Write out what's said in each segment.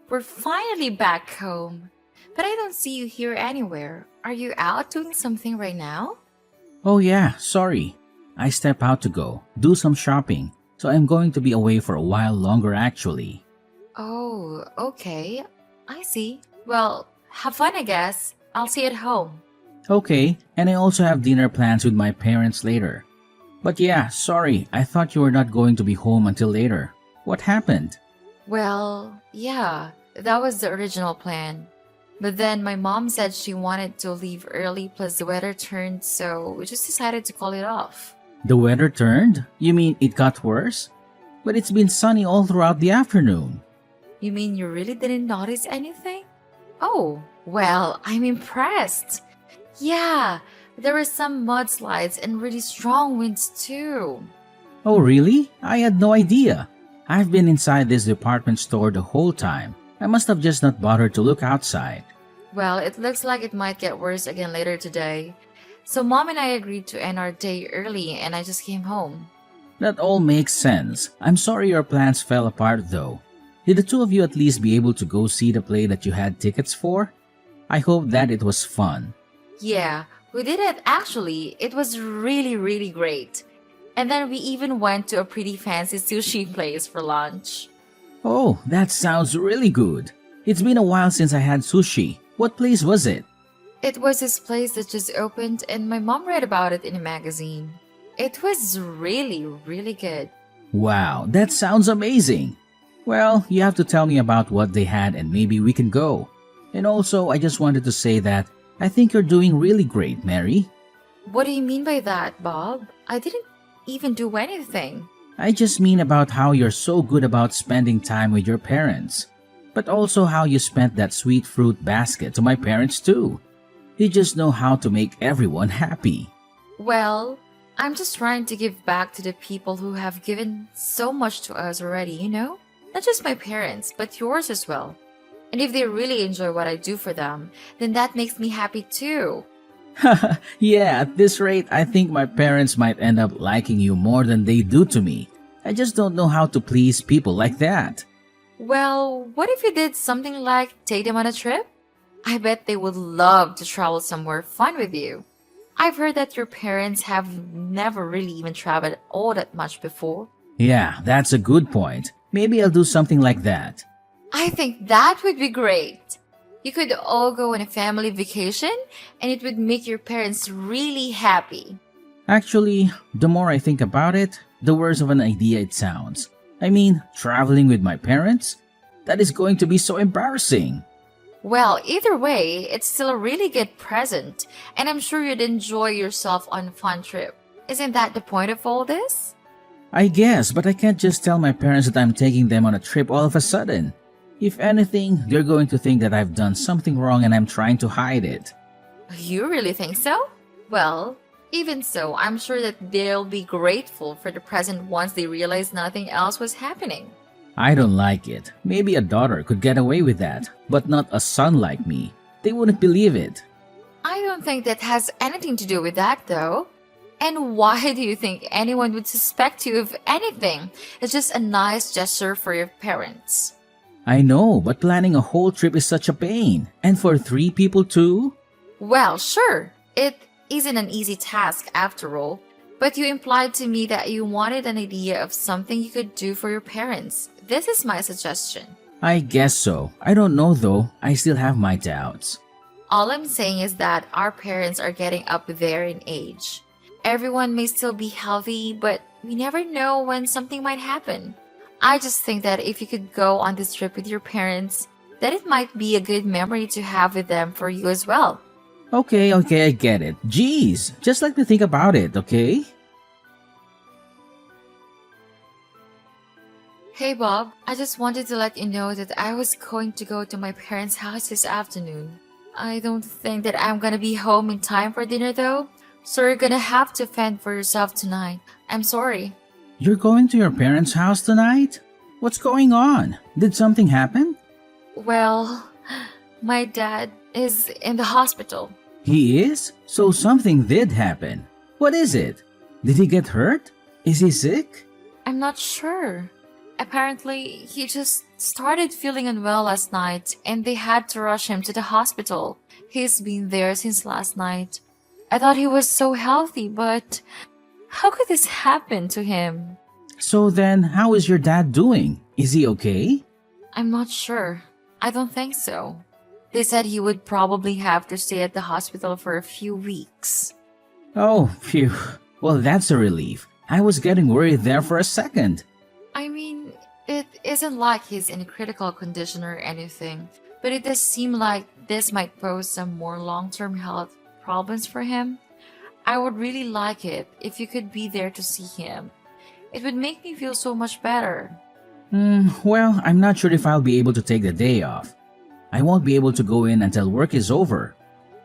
We're finally back home. But I don't see you here anywhere. Are you out doing something right now? Oh yeah, sorry. I step out to go, do some shopping, so I'm going to be away for a while longer actually. Oh, okay. I see. Well, have fun, I guess. I'll see you at home. Okay, and I also have dinner plans with my parents later. But yeah, sorry, I thought you were not going to be home until later. What happened? Well, yeah, that was the original plan. But then my mom said she wanted to leave early, plus the weather turned, so we just decided to call it off. The weather turned? You mean it got worse? But it's been sunny all throughout the afternoon. You mean you really didn't notice anything? Oh, well, I'm impressed. Yeah, there were some mudslides and really strong winds too. Oh really? I had no idea. I've been inside this department store the whole time. I must have just not bothered to look outside. Well, it looks like it might get worse again later today. So mom and I agreed to end our day early and I just came home. That all makes sense. I'm sorry your plans fell apart though. Did the two of you at least be able to go see the play that you had tickets for? I hope that it was fun. Yeah, we did it actually. It was really great. And then we even went to a pretty fancy sushi place for lunch. Oh, that sounds really good. It's been a while since I had sushi. What place was it? It was this place that just opened and my mom read about it in a magazine. It was really good. Wow, that sounds amazing. Well, you have to tell me about what they had and maybe we can go. And also, I just wanted to say that I think you're doing really great, Mary. What do you mean by that, Bob? I didn't even do anything. I just mean about how you're so good about spending time with your parents. But also how you spent that sweet fruit basket to my parents too. You just know how to make everyone happy. Well, I'm just trying to give back to the people who have given so much to us already, you know? Not just my parents, but yours as well. And if they really enjoy what I do for them, then that makes me happy too. Yeah, at this rate, I think my parents might end up liking you more than they do to me. I just don't know how to please people like that. Well, what if you did something like take them on a trip? I bet they would love to travel somewhere fun with you. I've heard that your parents have never really even traveled all that much before. Yeah, that's a good point. Maybe I'll do something like that. I think that would be great. You could all go on a family vacation and it would make your parents really happy. Actually, the more I think about it, the worse of an idea it sounds. I mean, traveling with my parents? That is going to be so embarrassing. Well, either way, it's still a really good present, and I'm sure you'd enjoy yourself on a fun trip. Isn't that the point of all this? I guess, but I can't just tell my parents that I'm taking them on a trip all of a sudden. If anything, they're going to think that I've done something wrong and I'm trying to hide it. You really think so? Well, even so, I'm sure that they'll be grateful for the present once they realize nothing else was happening. I don't like it. Maybe a daughter could get away with that, but not a son like me. They wouldn't believe it. I don't think that has anything to do with that, though. And why do you think anyone would suspect you of anything? It's just a nice gesture for your parents. I know, but planning a whole trip is such a pain. And for 3 people too? Well, sure. It isn't an easy task after all. But you implied to me that you wanted an idea of something you could do for your parents. This is my suggestion. I guess so. I don't know though. I still have my doubts. All I'm saying is that our parents are getting up there in age. Everyone may still be healthy, but we never know when something might happen. I just think that if you could go on this trip with your parents, that it might be a good memory to have with them for you as well. Okay, I get it. Jeez, just let me think about it, okay? Hey Bob, I just wanted to let you know that I was going to go to my parents' house this afternoon. I don't think that I'm gonna be home in time for dinner though, so you're gonna have to fend for yourself tonight. I'm sorry. You're going to your parents' house tonight? What's going on? Did something happen? Well, my dad is in the hospital. He is? So something did happen. What is it? Did he get hurt? Is he sick? I'm not sure. Apparently, he just started feeling unwell last night and they had to rush him to the hospital. He's been there since last night. I thought he was so healthy, but how could this happen to him? So then, how is your dad doing? Is he okay? I'm not sure. I don't think so. They said he would probably have to stay at the hospital for a few weeks. Oh, phew. Well, that's a relief. I was getting worried there for a second. I mean, it isn't like he's in critical condition or anything, but it does seem like this might pose some more long-term health problems for him. I would really like it if you could be there to see him. It would make me feel so much better. Well, I'm not sure if I'll be able to take the day off. I won't be able to go in until work is over.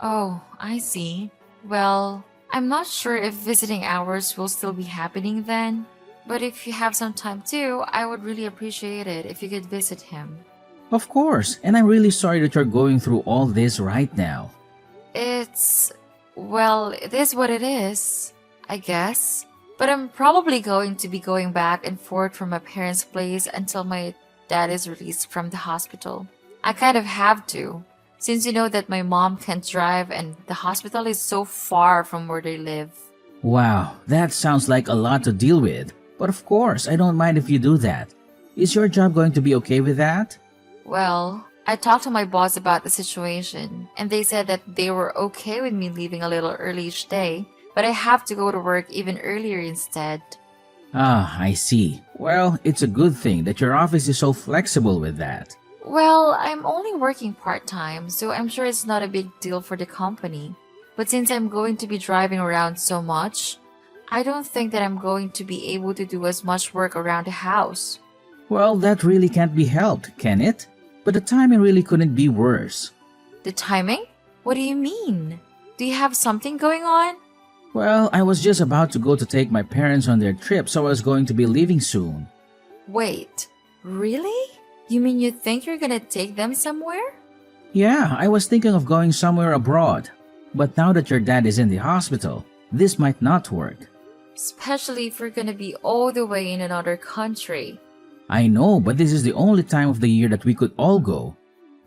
Oh, I see. Well, I'm not sure if visiting hours will still be happening then, but if you have some time too, I would really appreciate it if you could visit him. Of course, and I'm really sorry that you're going through all this right now. It is what it is, I guess. But I'm probably going to be going back and forth from my parents' place until my dad is released from the hospital. I kind of have to, since you know that my mom can't drive and the hospital is so far from where they live. Wow, that sounds like a lot to deal with. But of course, I don't mind if you do that. Is your job going to be okay with that? Well, I talked to my boss about the situation, and they said that they were okay with me leaving a little early each day, but I have to go to work even earlier instead. Ah, I see. Well, it's a good thing that your office is so flexible with that. Well, I'm only working part-time, so I'm sure it's not a big deal for the company. But since I'm going to be driving around so much, I don't think that I'm going to be able to do as much work around the house. Well, that really can't be helped, can it? But the timing really couldn't be worse. The timing? What do you mean? Do you have something going on? Well, I was just about to go to take my parents on their trip, so I was going to be leaving soon. Wait, really? You mean you think you're gonna take them somewhere? Yeah, I was thinking of going somewhere abroad. But now that your dad is in the hospital, this might not work. Especially if we're gonna be all the way in another country. I know, but this is the only time of the year that we could all go.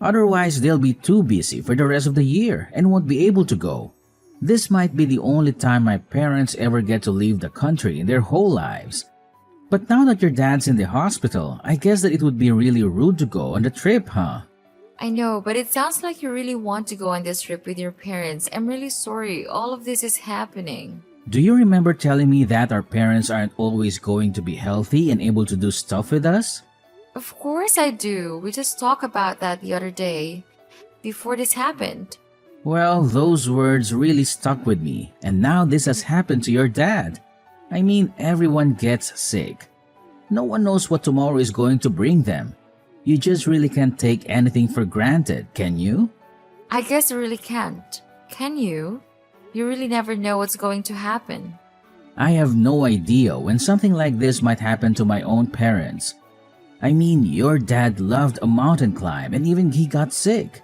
Otherwise, they'll be too busy for the rest of the year and won't be able to go. This might be the only time my parents ever get to leave the country in their whole lives. But now that your dad's in the hospital, I guess that it would be really rude to go on the trip, huh? I know, but it sounds like you really want to go on this trip with your parents. I'm really sorry all of this is happening. Do you remember telling me that our parents aren't always going to be healthy and able to do stuff with us? Of course I do. We just talked about that the other day, before this happened. Well, those words really stuck with me, and now this has happened to your dad. I mean, everyone gets sick. No one knows what tomorrow is going to bring them. You just really can't take anything for granted, can you? I guess you really can't. Can you? You really never know what's going to happen. I have no idea when something like this might happen to my own parents. I mean, your dad loved a mountain climb and even he got sick.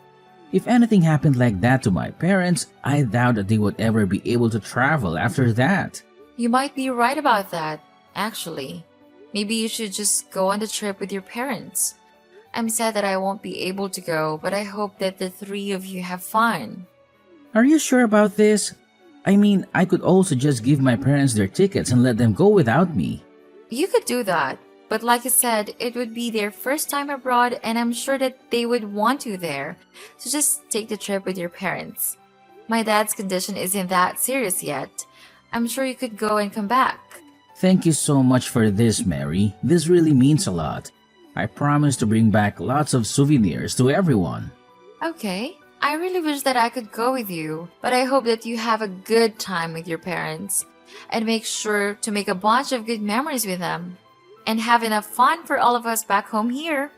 If anything happened like that to my parents, I doubt that they would ever be able to travel after that. You might be right about that, actually. Maybe you should just go on the trip with your parents. I'm sad that I won't be able to go, but I hope that the three of you have fun. Are you sure about this? I mean, I could also just give my parents their tickets and let them go without me. You could do that, but like I said, it would be their first time abroad and I'm sure that they would want you there. So just take the trip with your parents. My dad's condition isn't that serious yet. I'm sure you could go and come back. Thank you so much for this, Mary. This really means a lot. I promise to bring back lots of souvenirs to everyone. Okay. I really wish that I could go with you, but I hope that you have a good time with your parents and make sure to make a bunch of good memories with them and have enough fun for all of us back home here.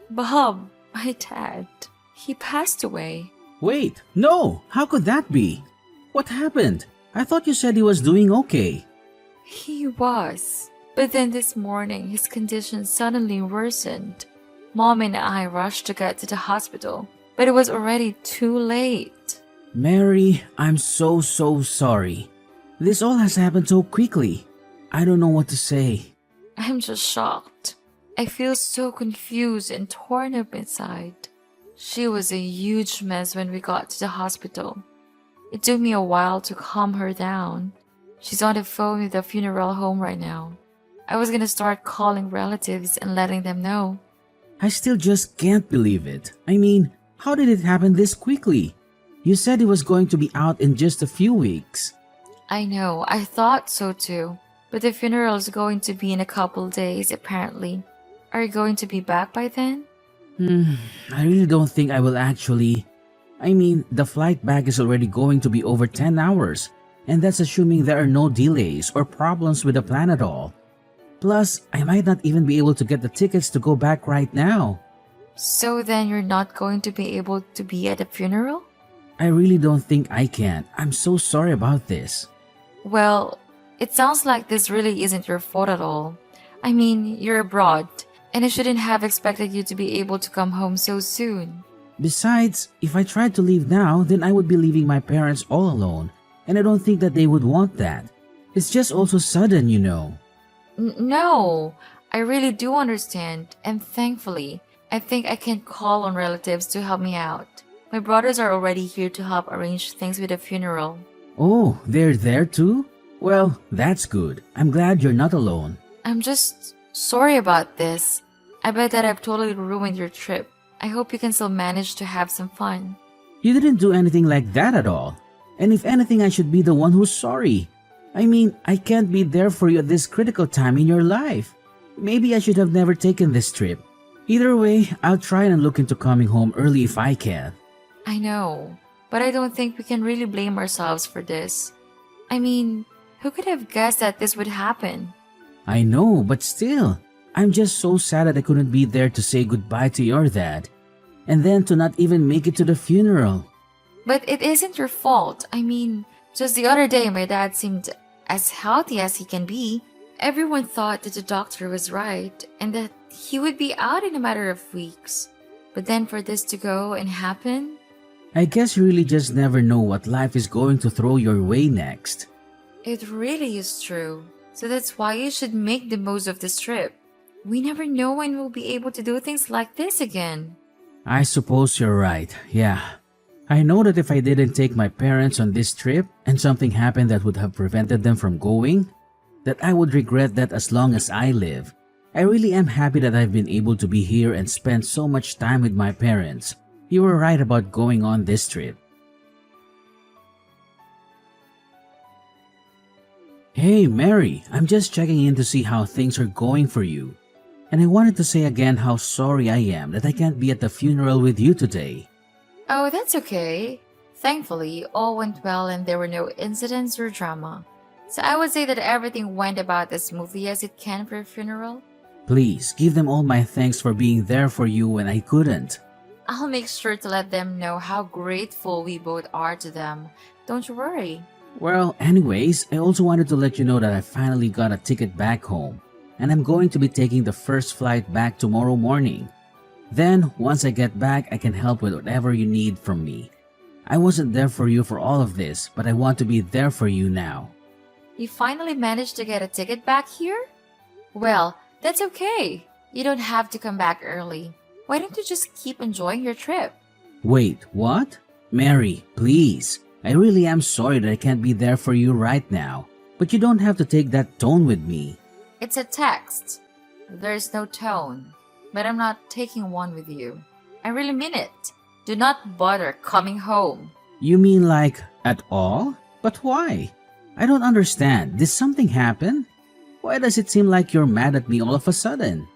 Bob, my dad, he passed away. Wait, no! How could that be? What happened? I thought you said he was doing okay. He was, but then this morning his condition suddenly worsened. Mom and I rushed to get to the hospital, but it was already too late. Mary, I'm so sorry. This all has happened so quickly. I don't know what to say. I'm just shocked. I feel so confused and torn up inside. She was a huge mess when we got to the hospital. It took me a while to calm her down. She's on the phone with the funeral home right now. I was gonna start calling relatives and letting them know. I still just can't believe it. I mean, how did it happen this quickly? You said it was going to be out in just a few weeks. I know, I thought so too. But the funeral is going to be in a couple days, apparently. Are you going to be back by then? I really don't think I will actually. I mean, the flight back is already going to be over 10 hours, and that's assuming there are no delays or problems with the plan at all. Plus, I might not even be able to get the tickets to go back right now. So then you're not going to be able to be at the funeral? I really don't think I can. I'm so sorry about this. Well, it sounds like this really isn't your fault at all. I mean, you're abroad, and I shouldn't have expected you to be able to come home so soon. Besides, if I tried to leave now, then I would be leaving my parents all alone, and I don't think that they would want that. It's just also sudden, you know. No, I really do understand, and thankfully, I think I can call on relatives to help me out. My brothers are already here to help arrange things with the funeral. Oh, they're there too? Well, that's good. I'm glad you're not alone. I'm just sorry about this. I bet that I've totally ruined your trip. I hope you can still manage to have some fun. You didn't do anything like that at all. And if anything, I should be the one who's sorry. I mean, I can't be there for you at this critical time in your life. Maybe I should have never taken this trip. Either way, I'll try and look into coming home early if I can. I know, but I don't think we can really blame ourselves for this. I mean, who could have guessed that this would happen? I know, but still, I'm just so sad that I couldn't be there to say goodbye to your dad. And then to not even make it to the funeral. But it isn't your fault. I mean, just the other day my dad seemed as healthy as he can be. Everyone thought that the doctor was right and that he would be out in a matter of weeks. But then for this to go and happen? I guess you really just never know what life is going to throw your way next. It really is true. So that's why you should make the most of this trip. We never know when we'll be able to do things like this again. I suppose you're right, yeah. I know that if I didn't take my parents on this trip and something happened that would have prevented them from going, that I would regret that as long as I live. I really am happy that I've been able to be here and spend so much time with my parents. You were right about going on this trip. Hey Mary, I'm just checking in to see how things are going for you. And I wanted to say again how sorry I am that I can't be at the funeral with you today. Oh, that's okay. Thankfully, all went well and there were no incidents or drama. So I would say that everything went about as smoothly as it can for a funeral. Please, give them all my thanks for being there for you when I couldn't. I'll make sure to let them know how grateful we both are to them. Don't you worry. Well, anyways, I also wanted to let you know that I finally got a ticket back home. And I'm going to be taking the first flight back tomorrow morning. Then, once I get back, I can help with whatever you need from me. I wasn't there for you for all of this, but I want to be there for you now. You finally managed to get a ticket back here? Well, that's okay. You don't have to come back early. Why don't you just keep enjoying your trip? Wait, what? Mary, please. I really am sorry that I can't be there for you right now. But you don't have to take that tone with me. It's a text. There's no tone. But I'm not taking one with you. I really mean it. Do not bother coming home. You mean like, at all? But why? I don't understand. Did something happen? Why does it seem like you're mad at me all of a sudden?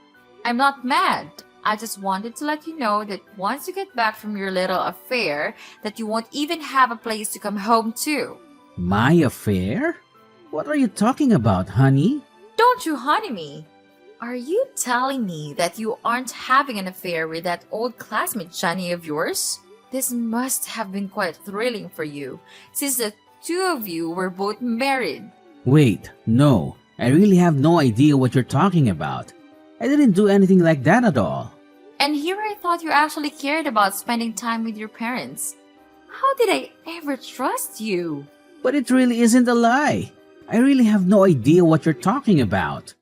I'm not mad. I just wanted to let you know that once you get back from your little affair, that you won't even have a place to come home to. My affair? What are you talking about, honey? Don't you honey me. Are you telling me that you aren't having an affair with that old classmate Johnny of yours? This must have been quite thrilling for you, since the two of you were both married. Wait, no. I really have no idea what you're talking about. I didn't do anything like that at all. And here I thought you actually cared about spending time with your parents. How did I ever trust you? But it really isn't a lie. I really have no idea what you're talking about.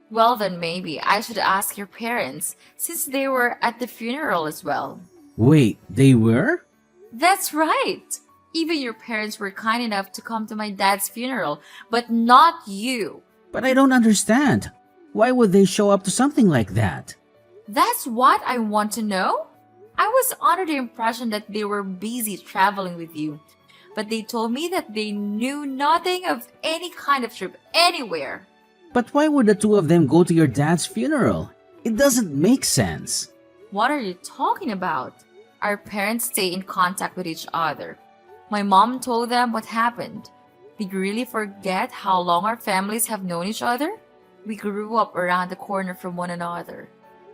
Well, then maybe I should ask your parents, since they were at the funeral as well. Wait, they were? That's right! Even your parents were kind enough to come to my dad's funeral, but not you. But I don't understand. Why would they show up to something like that? That's what I want to know? I was under the impression that they were busy traveling with you, but they told me that they knew nothing of any kind of trip anywhere. But why would the two of them go to your dad's funeral? It doesn't make sense. What are you talking about? Our parents stay in contact with each other. My mom told them what happened. Did you really forget how long our families have known each other? We grew up around the corner from one another.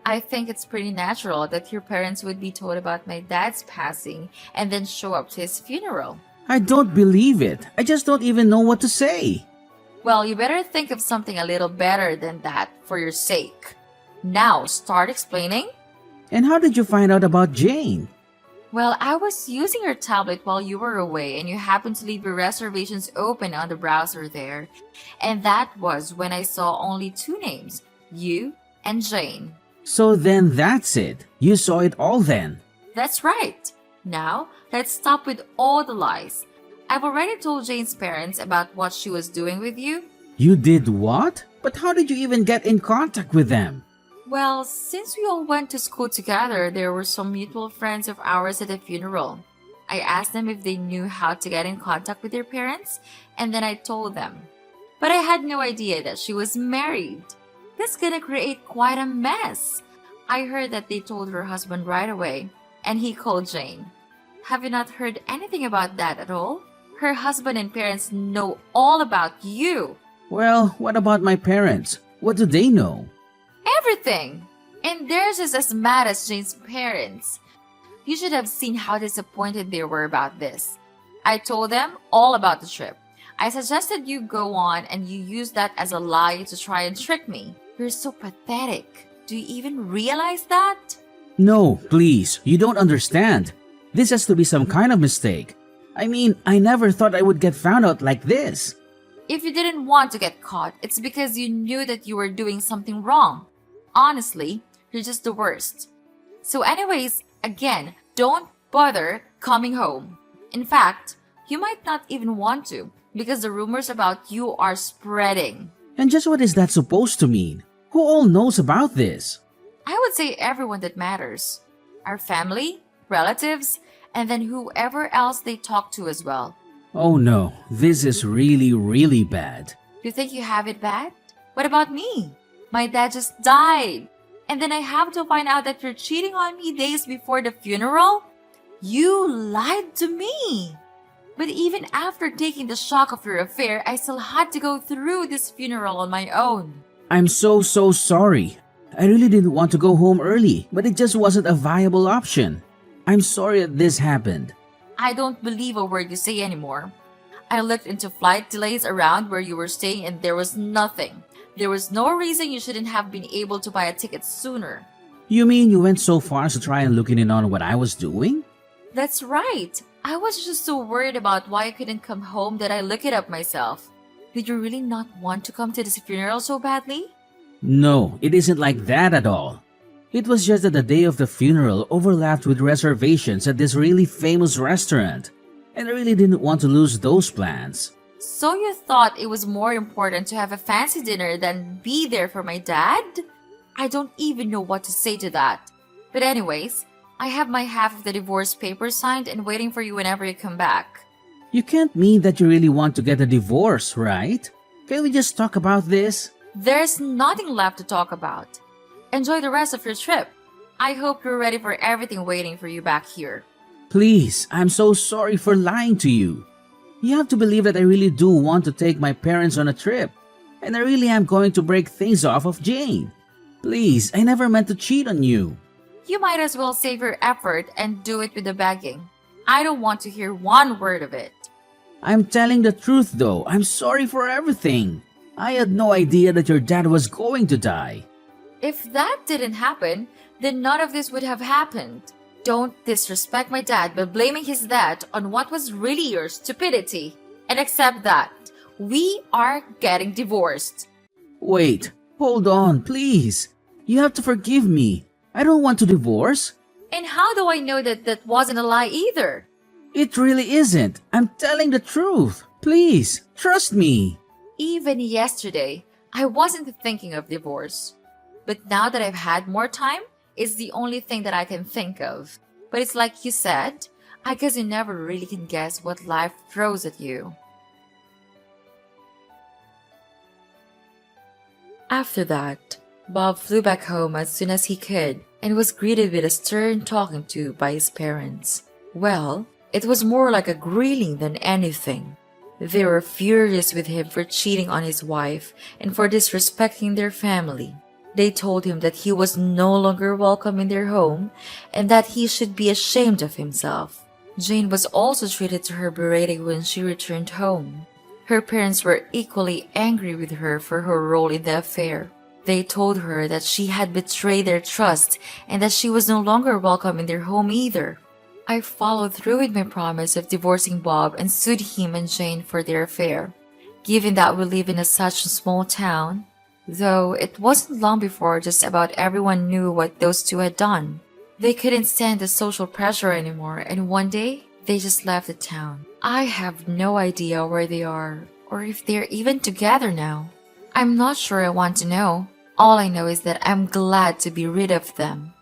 I think it's pretty natural that your parents would be told about my dad's passing and then show up to his funeral. I don't believe it. I just don't even know what to say. Well, you better think of something a little better than that for your sake. Now, start explaining. And how did you find out about Jane? Well, I was using your tablet while you were away and you happened to leave your reservations open on the browser there. And that was when I saw only two names, you and Jane. So then that's it. You saw it all then. That's right. Now, let's stop with all the lies. I've already told Jane's parents about what she was doing with you. You did what? But how did you even get in contact with them? Well, since we all went to school together, there were some mutual friends of ours at the funeral. I asked them if they knew how to get in contact with their parents, and then I told them. But I had no idea that she was married. That's gonna create quite a mess. I heard that they told her husband right away, and he called Jane. Have you not heard anything about that at all? Her husband and parents know all about you. Well, what about my parents? What do they know? Everything! And theirs is as mad as Jane's parents. You should have seen how disappointed they were about this. I told them all about the trip. I suggested you go on and you use that as a lie to try and trick me. You're so pathetic. Do you even realize that? No, please, you don't understand. This has to be some kind of mistake. I mean, I never thought I would get found out like this. If you didn't want to get caught, it's because you knew that you were doing something wrong. Honestly, you're just the worst. So anyways, again, don't bother coming home. In fact, you might not even want to because the rumors about you are spreading. And just what is that supposed to mean? Who all knows about this? I would say everyone that matters. Our family, relatives, and then whoever else they talk to as well. Oh no, this is really bad. You think you have it bad? What about me? My dad just died. And then I have to find out that you're cheating on me days before the funeral? You lied to me. But even after taking the shock of your affair, I still had to go through this funeral on my own. I'm so sorry. I really didn't want to go home early, but it just wasn't a viable option. I'm sorry that this happened. I don't believe a word you say anymore. I looked into flight delays around where you were staying and there was nothing. There was no reason you shouldn't have been able to buy a ticket sooner. You mean you went so far as to try and look in on what I was doing? That's right. I was just so worried about why I couldn't come home that I looked it up myself. Did you really not want to come to this funeral so badly? No, it isn't like that at all. It was just that the day of the funeral overlapped with reservations at this really famous restaurant, and I really didn't want to lose those plans. So you thought it was more important to have a fancy dinner than be there for my dad? I don't even know what to say to that. But anyways, I have my half of the divorce papers signed and waiting for you whenever you come back. You can't mean that you really want to get a divorce, right? Can we just talk about this? There's nothing left to talk about. Enjoy the rest of your trip. I hope you're ready for everything waiting for you back here. Please, I'm so sorry for lying to you. You have to believe that I really do want to take my parents on a trip, and I really am going to break things off of Jane. Please, I never meant to cheat on you. You might as well save your effort and do it with the begging. I don't want to hear one word of it. I'm telling the truth though. I'm sorry for everything. I had no idea that your dad was going to die. If that didn't happen, then none of this would have happened. Don't disrespect my dad by blaming his death on what was really your stupidity. And accept that we are getting divorced. Wait, hold on, please. You have to forgive me. I don't want to divorce. And how do I know that that wasn't a lie either? It really isn't. I'm telling the truth. Please, trust me. Even yesterday, I wasn't thinking of divorce. But now that I've had more time, it's the only thing that I can think of. But it's like you said, I guess you never really can guess what life throws at you. After that, Bob flew back home as soon as he could and was greeted with a stern talking to by his parents. Well, it was more like a grilling than anything. They were furious with him for cheating on his wife and for disrespecting their family. They told him that he was no longer welcome in their home and that he should be ashamed of himself. Jane was also treated to her berating when she returned home. Her parents were equally angry with her for her role in the affair. They told her that she had betrayed their trust and that she was no longer welcome in their home either. I followed through with my promise of divorcing Bob and sued him and Jane for their affair. Given that we live in such a small town, though it wasn't long before just about everyone knew what those two had done. They couldn't stand the social pressure anymore, and one day, they just left the town. I have no idea where they are, or if they're even together now. I'm not sure I want to know. All I know is that I'm glad to be rid of them.